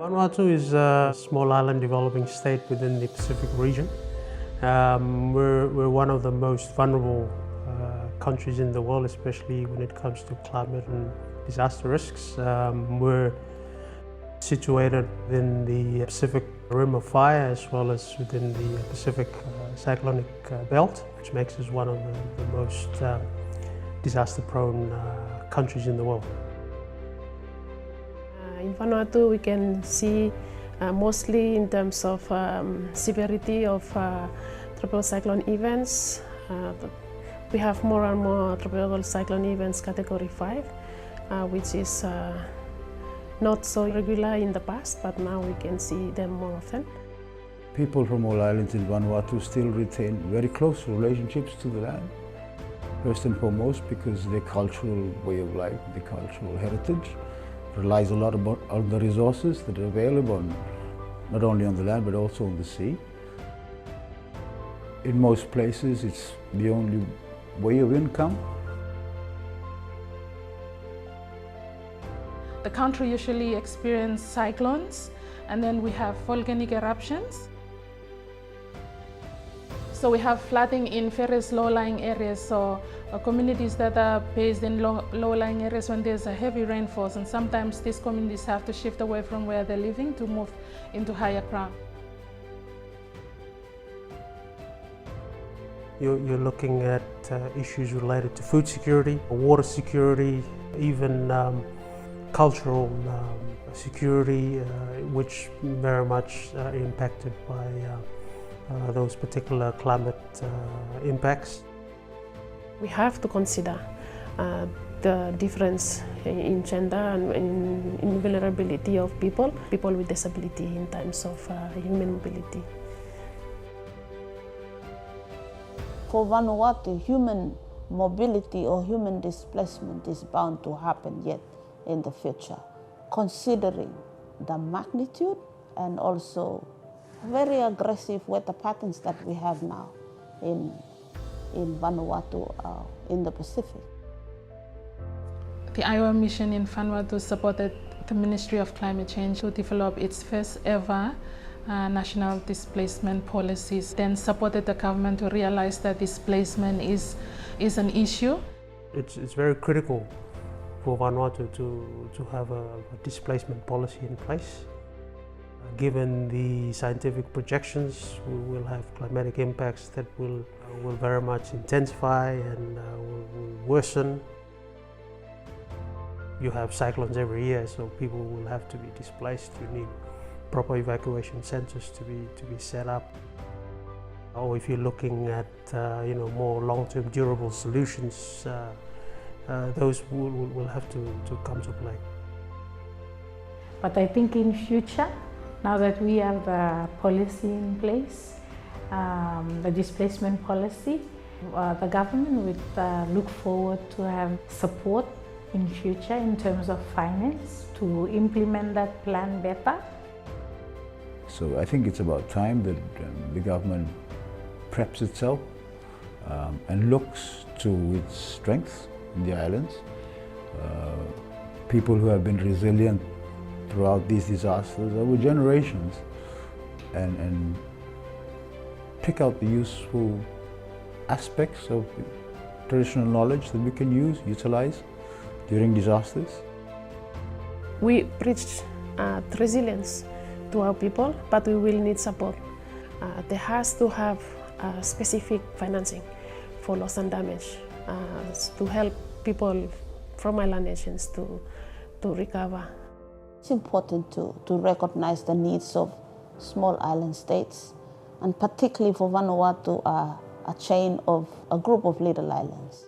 Vanuatu is a small island developing state within the Pacific region. We're one of the most vulnerable countries in the world, especially when it comes to climate and disaster risks. We're situated within the Pacific Rim of Fire as well as within the Pacific cyclonic belt, which makes us one of the most disaster-prone countries in the world. In Vanuatu, we can see mostly in terms of severity of tropical cyclone events. We have more and more tropical cyclone events category 5, which is not so regular in the past, but now we can see them more often. People from all islands in Vanuatu still retain very close relationships to the land. First and foremost because their cultural way of life, their cultural heritage, relies a lot on the resources that are available, not only on the land but also on the sea. In most places it's the only way of income. The country usually experiences cyclones, and then we have volcanic eruptions. So we have flooding in various low-lying areas, so communities that are based in low-lying areas, when there's a heavy rainfall, and sometimes these communities have to shift away from where they're living to move into higher ground. You're looking at issues related to food security, water security, even cultural security, which very much impacted by those particular climate impacts. We have to consider the difference in gender and in vulnerability of people with disability in terms of human mobility. For Vanuatu, human mobility or human displacement is bound to happen yet in the future, considering the magnitude and also very aggressive weather patterns that we have now in Vanuatu, in the Pacific. The IOM mission in Vanuatu supported the Ministry of Climate Change to develop its first ever national displacement policies, then supported the government to realize that displacement is an issue. It's very critical for Vanuatu to have a displacement policy in place. Given the scientific projections, we will have climatic impacts that will very much intensify and will worsen. You have cyclones every year, so people will have to be displaced. You need proper evacuation centers to be set up. Or if you're looking at more long-term durable solutions, those will have to come to play. But I think in future, now that we have the policy in place, the displacement policy, the government would look forward to have support in future in terms of finance to implement that plan better. So I think it's about time that the government preps itself and looks to its strengths in the islands. People who have been resilient throughout these disasters over generations, and pick out the useful aspects of traditional knowledge that we can utilize during disasters. We preach resilience to our people, but we will need support. There has to have specific financing for loss and damage to help people from island nations to recover. It's important to recognize the needs of small island states, and particularly for Vanuatu, a group of little islands.